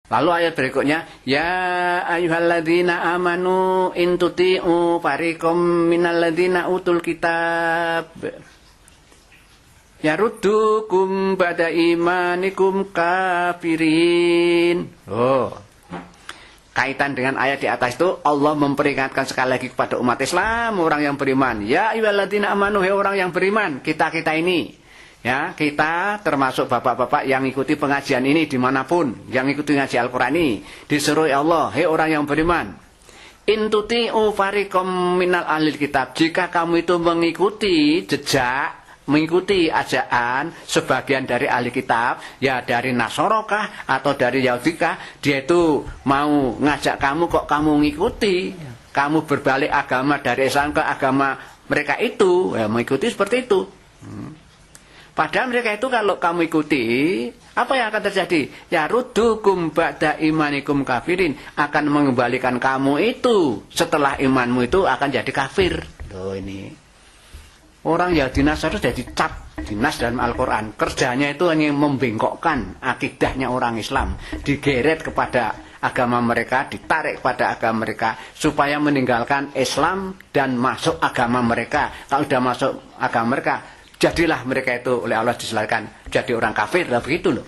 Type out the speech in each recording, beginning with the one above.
Lalu ayat berikutnya, ya ayyuhalladzina amanu in tuti'u fariqam minalladzina utul kitab yaruddukum ba'da imanikum kafirin. Oh. Kaitan dengan ayat di atas itu, Allah memperingatkan sekali lagi kepada umat Islam, orang yang beriman. Ya ayyuhalladzina amanu, hai orang yang beriman, kita-kita ini. Ya, kita termasuk bapak-bapak yang ikuti pengajian ini dimanapun, yang ikuti ngaji Al-Quran ini, disuruh ya Allah, hei orang yang beriman, in tuti'u fariqam minal ahlil kitab, jika kamu itu mengikuti jejak, mengikuti ajakan sebagian dari ahli kitab, ya dari Nasorokah atau dari Yahudikah, dia itu mau ngajak kamu kok kamu ngikuti, kamu berbalik agama dari Islam ke agama mereka itu, ya mengikuti seperti itu. Padahal mereka itu kalau kamu ikuti, apa yang akan terjadi? Ya rudukum ba'da imanikum kafirin, akan mengembalikan kamu itu setelah imanmu itu akan jadi kafir. Loh ini. Orang Yahudi Nasrani sudah dicap dinas dalam Al-Quran. Kerjanya itu hanya membengkokkan akidahnya orang Islam, digeret kepada agama mereka, ditarik kepada agama mereka supaya meninggalkan Islam dan masuk agama mereka. Kalau sudah masuk agama mereka, jadilah mereka itu oleh Allah diselamatkan jadi orang kafir, lah begitu loh.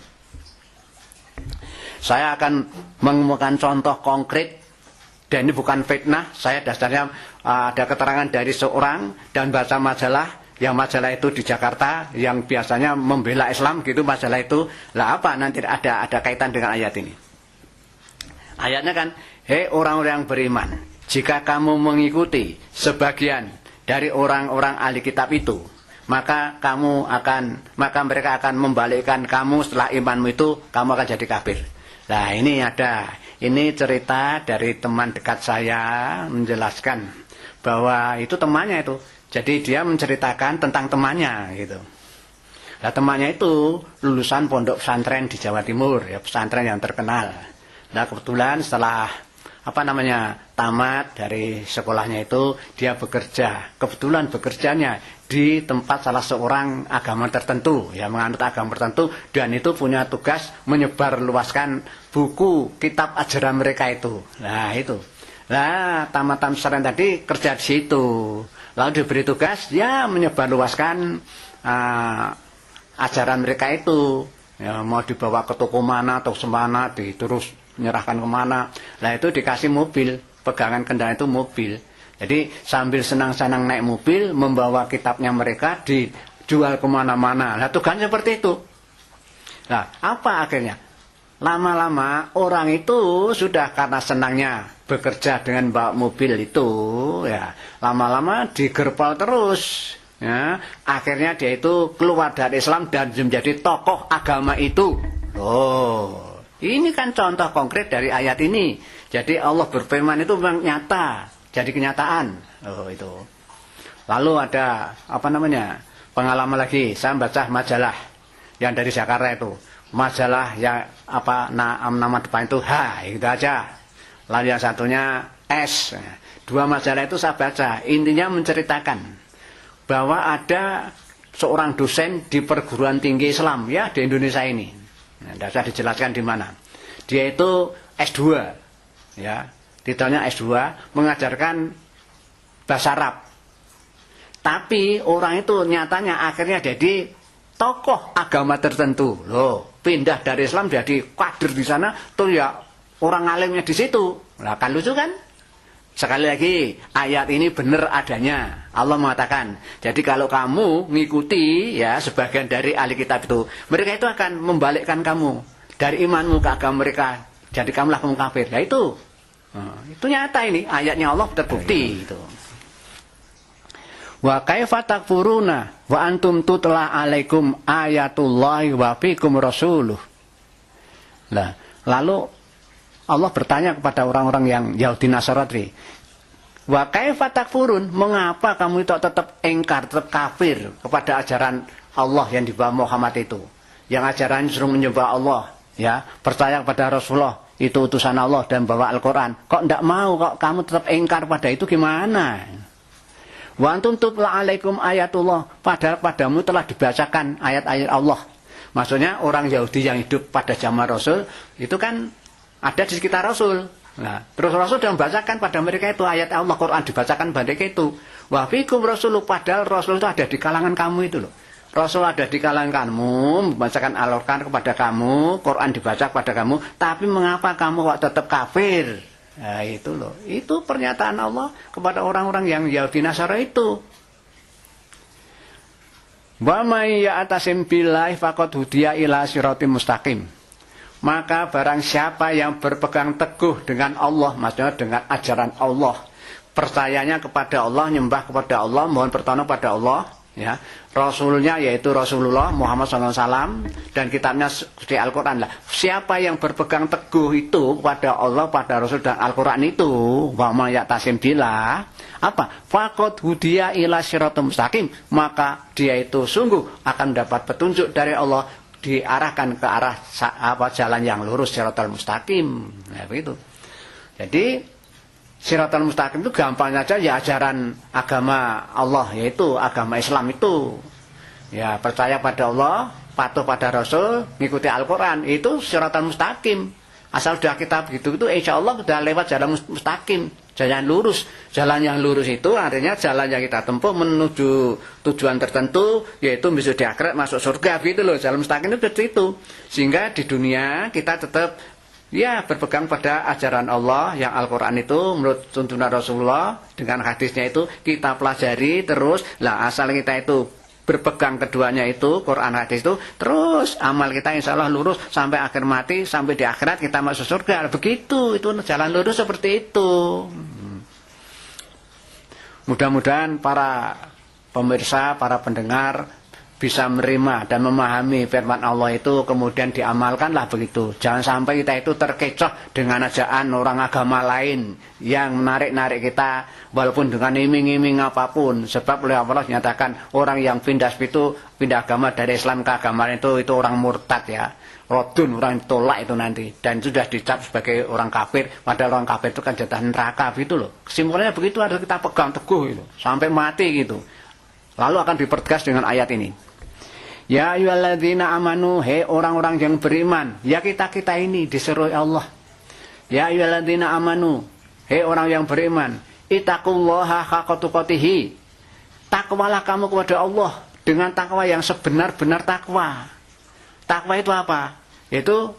Saya akan mengemukakan contoh konkret, dan ini bukan fitnah. Saya dasarnya ada keterangan dari seorang dan baca majalah, yang majalah itu di Jakarta, yang biasanya membela Islam gitu majalah itu. Lah apa nanti ada kaitan dengan ayat ini? Ayatnya kan, hei orang-orang yang beriman, jika kamu mengikuti sebagian dari orang-orang ahli kitab itu, maka mereka akan membalikkan kamu setelah imanmu itu, kamu akan jadi kafir. Nah ini cerita dari teman dekat saya menjelaskan bahwa itu temannya itu. Jadi dia menceritakan tentang temannya gitu. Nah temannya itu lulusan pondok pesantren di Jawa Timur, ya pesantren yang terkenal. Nah kebetulan setelah tamat dari sekolahnya itu dia bekerja. Kebetulan bekerjanya di tempat salah seorang agama tertentu, ya menganut agama tertentu, dan itu punya tugas menyebar luaskan buku kitab ajaran mereka itu. Nah itu. Nah tamat pesantren tadi kerja di situ. Lalu diberi tugas ya menyebar luaskan ajaran mereka itu. Ya, mau dibawa ke toko mana atau semana, terus menyerahkan kemana. Nah itu dikasih mobil, pegangan kendaraan itu mobil. Jadi sambil senang-senang naik mobil, membawa kitabnya mereka dijual kemana-mana. Nah tugasnya seperti itu. Nah apa akhirnya? Lama-lama orang itu sudah karena senangnya bekerja dengan bawa mobil itu, ya lama-lama digerpal terus. Ya, akhirnya dia itu keluar dari Islam dan menjadi tokoh agama itu. Oh, ini kan contoh konkret dari ayat ini. Jadi Allah berfirman itu memang nyata, jadi kenyataan. Oh itu. Lalu ada pengalaman lagi. Saya baca majalah yang dari Jakarta itu. Majalah yang nama depan itu H, itu aja. Lalu yang satunya S. Dua majalah itu saya baca. Intinya menceritakan bahwa ada seorang dosen di perguruan tinggi Islam ya di Indonesia ini. Tidak usah dijelaskan di mana. Dia itu S2, ya, titelnya S2, mengajarkan bahasa Arab. Tapi orang itu nyatanya akhirnya jadi tokoh agama tertentu. Loh, pindah dari Islam jadi kader di sana, tuh ya orang alimnya di situ. Nah, kan lucu kan? Sekali lagi, ayat ini benar adanya. Allah mengatakan, jadi kalau kamu ngikuti ya sebagian dari ahli kitab itu, mereka itu akan membalikkan kamu dari imanmu ke agama mereka. Jadi kamulah kamu kafir. Nah itu nyata ini, ayatnya Allah terbukti itu. Wa kaifa takfuruna wa antum tutla alaikum ayatullahi wa fikum rasuluh. Nah, lalu Allah bertanya kepada orang-orang yang Yahudi Nasrani, wa kaifa takfurun, mengapa kamu itu tetap engkar, tetap kafir kepada ajaran Allah yang dibawa Muhammad itu, yang ajaran suruh menyembah Allah, ya, percaya kepada Rasulullah itu utusan Allah dan bawa Al-Quran, kok tidak mau, kok kamu tetap engkar pada itu, gimana? Wa antum tutla alaikum ayatullah, padahal padamu telah dibacakan ayat-ayat Allah. Maksudnya orang Yahudi yang hidup pada zaman Rasul itu kan ada di sekitar Rasul. Nah, terus Rasul sudah membacakan pada mereka itu ayat Allah, Quran dibacakan pada mereka itu. Wa fikum Rasul, padahal Rasul itu ada di kalangan kamu itu loh. Rasul ada di kalangan kamu, membacakan Al-Quran kepada kamu, Quran dibaca kepada kamu, tapi mengapa kamu kok tetap kafir? Nah, itu loh. Itu pernyataan Allah kepada orang-orang yang Yahudi Nasara itu. Wa may ya'tasim billahi faqad hudiya ila siratim mustaqim. Maka barang siapa yang berpegang teguh dengan Allah, maksudnya dengan ajaran Allah, percayanya kepada Allah, nyembah kepada Allah, mohon pertolongan pada Allah, ya, Rasulnya yaitu Rasulullah Muhammad SAW dan kitabnya di Al-Quran lah. Siapa yang berpegang teguh itu kepada Allah, pada Rasul dan Al-Quran itu, wa may ya'tasim billah, apa? Faqad hudiya ila siratum mustaqim, maka dia itu sungguh akan dapat petunjuk dari Allah, diarahkan ke arah jalan yang lurus, siratal mustaqim. Nah, begitu. Jadi siratal mustaqim itu gampang saja ya, ajaran agama Allah, yaitu agama Islam itu. Ya, percaya pada Allah, patuh pada Rasul, mengikuti Al-Quran, itu siratal mustaqim. Asal sudah kita begitu itu insya Allah sudah lewat jalan mustaqim, jalan lurus. Jalan yang lurus itu artinya jalan yang kita tempuh menuju tujuan tertentu, yaitu besok di akhirat masuk surga, gitu loh. Jalan mustaqim itu seperti itu. Sehingga di dunia kita tetap ya berpegang pada ajaran Allah yang Al-Quran itu menurut tuntunan Rasulullah, dengan hadisnya itu kita pelajari terus. Lah asal kita itu berpegang keduanya itu, Quran hadis itu, terus amal kita insya Allah lurus sampai akhir mati, sampai di akhirat kita masuk surga. Begitu, itu jalan lurus seperti itu. Mudah-mudahan para pemirsa, para pendengar bisa menerima dan memahami firman Allah itu, kemudian diamalkanlah begitu. Jangan sampai kita itu terkecoh dengan ajaan orang agama lain yang menarik-narik kita, walaupun dengan iming-iming apapun. Sebab oleh Allah dinyatakan orang yang pindah agama dari Islam ke agama itu orang murtad ya. Rodun, orang tolak itu nanti. Dan sudah dicap sebagai orang kafir. Padahal orang kafir itu kan jatah neraka gitu loh. Kesimpulannya begitu, harus kita pegang teguh itu sampai mati gitu. Lalu akan dipertegas dengan ayat ini. Ya ayyuhalladzina amanu, hei orang-orang yang beriman. Ya kita ini disuruh Allah. Ya ayyuhalladzina amanu, hei orang yang beriman. Ittaqullaha haqqa tuqatih. Takwalah kamu kepada Allah dengan takwa yang sebenar-benar takwa. Takwa itu apa? Yaitu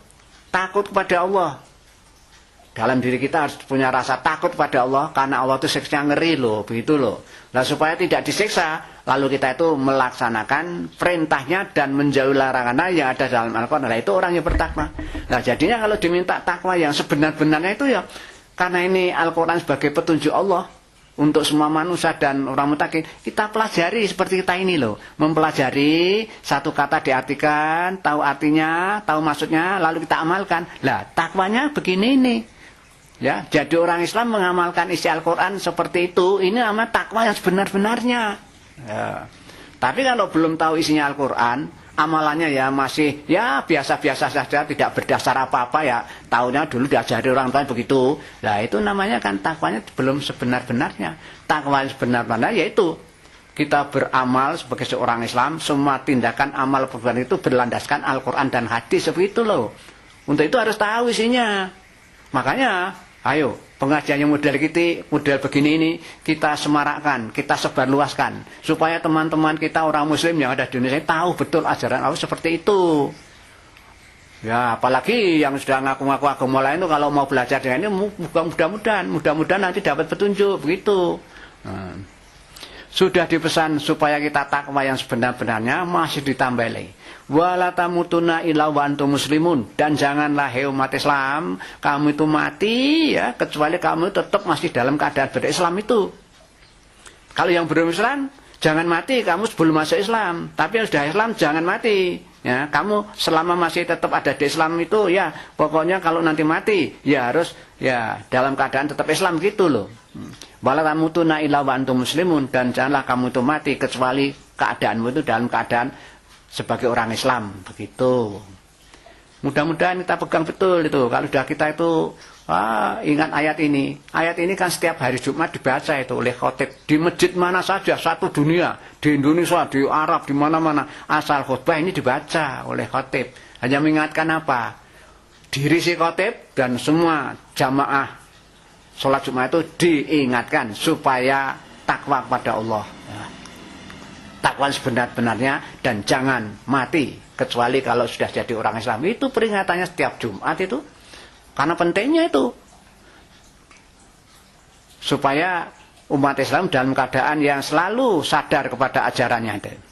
takut kepada Allah. Dalam diri kita harus punya rasa takut pada Allah, karena Allah itu siksa ngeri loh, begitu loh. Nah, supaya tidak disiksa, lalu kita itu melaksanakan perintahnya dan menjauhi larangannya yang ada dalam Al-Quran. Nah, itu orang yang bertakwa. Nah, jadinya kalau diminta takwa yang sebenar-benarnya itu ya, karena ini Al-Quran sebagai petunjuk Allah untuk semua manusia dan orang mutakin, kita pelajari seperti kita ini loh, mempelajari satu kata diartikan, tahu artinya, tahu maksudnya, lalu kita amalkan. Lah, takwanya begini nih. Ya, jadi orang Islam mengamalkan isi Al-Quran seperti itu, ini namanya takwa yang sebenar-benarnya. Ya. Tapi kalau belum tahu isinya Al-Quran, amalannya ya masih ya biasa-biasa saja, tidak berdasar apa-apa ya, taunya dulu diajari orang tua begitu. Nah, itu namanya kan takwanya belum sebenar-benarnya. Takwa yang sebenar-benarnya yaitu kita beramal sebagai seorang Islam, semua tindakan amal perbuatan itu berlandaskan Al-Quran dan hadis, seperti itu loh. Untuk itu harus tahu isinya. Makanya ayo, pengajian yang model begini ini kita semarakkan, kita sebarluaskan supaya teman-teman kita orang muslim yang ada di Indonesia tahu betul ajaran Allah seperti itu. Ya, apalagi yang sudah ngaku-ngaku agama lain itu kalau mau belajar dengan ini mudah-mudahan nanti dapat petunjuk begitu. Nah, sudah dipesan supaya kita takwa yang sebenar-benarnya, masih ditambah lagi. Wala tamutunna illa wa antum muslimun, dan janganlah hai umat Islam kamu itu mati ya kecuali kamu tetap masih dalam keadaan berislam itu. Kalau yang belum Islam jangan mati kamu sebelum masuk Islam, tapi yang sudah Islam jangan mati. Ya, kamu selama masih tetap ada di Islam itu ya pokoknya kalau nanti mati ya harus ya dalam keadaan tetap Islam gitu loh. Wala tamutunna illa wa antum muslimun, dan janganlah kamu itu mati kecuali keadaanmu itu dalam keadaan sebagai orang Islam begitu. Mudah-mudahan kita pegang betul itu. Kalau sudah kita itu ingat ayat ini. Ayat ini kan setiap hari Jumat dibaca itu oleh khotib di masjid mana saja satu dunia, di Indonesia, di Arab, di mana-mana. Asal khutbah ini dibaca oleh khotib. Hanya mengingatkan apa? diri si khotib dan semua jamaah sholat Jumat itu diingatkan supaya takwa kepada Allah. Ya. Takwa sebenar-benarnya dan jangan mati kecuali kalau sudah jadi orang Islam. Itu peringatannya setiap Jumat itu. Karena pentingnya itu. Supaya umat Islam dalam keadaan yang selalu sadar kepada ajarannya itu.